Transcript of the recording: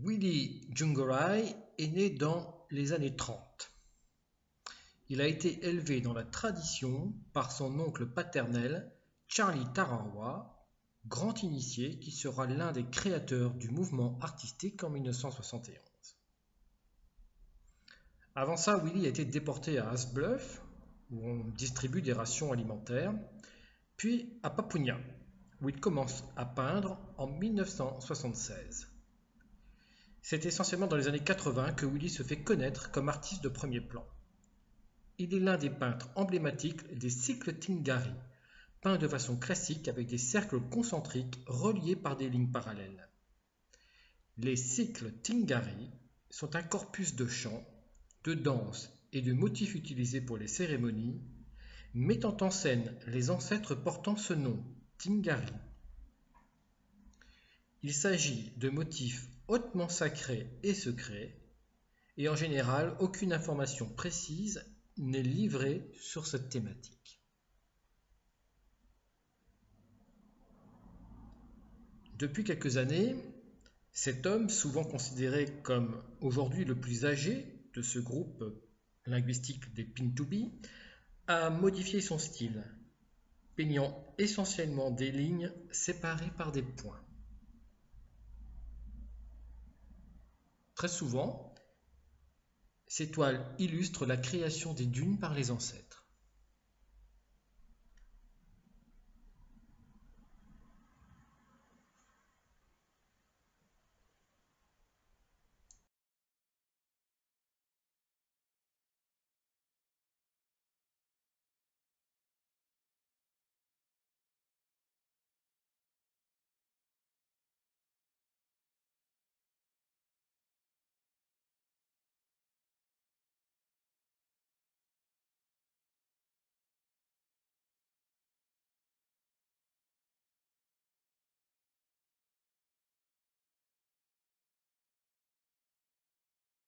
Willy Djunguraj est né dans les années 30. Il a été élevé dans la tradition par son oncle paternel, Charlie Tarawa, grand initié qui sera l'un des créateurs du mouvement artistique en 1971. Avant ça, Willy a été déporté à Hasbluff, où on distribue des rations alimentaires, puis à Papunya, où il commence à peindre en 1976. C'est essentiellement dans les années 80 que Willy se fait connaître comme artiste de premier plan. Il est l'un des peintres emblématiques des cycles Tingari, peints de façon classique avec des cercles concentriques reliés par des lignes parallèles. Les cycles Tingari sont un corpus de chants, de danses et de motifs utilisés pour les cérémonies, mettant en scène les ancêtres portant ce nom, Tingari. Il s'agit de motifs hautement sacrés et secrets, et en général, aucune information précise n'est livrée sur cette thématique. Depuis quelques années, cet homme, souvent considéré comme aujourd'hui le plus âgé de ce groupe linguistique des Pintubi, a modifié son style, peignant essentiellement des lignes séparées par des points. Très souvent, ces toiles illustrent la création des dunes par les ancêtres.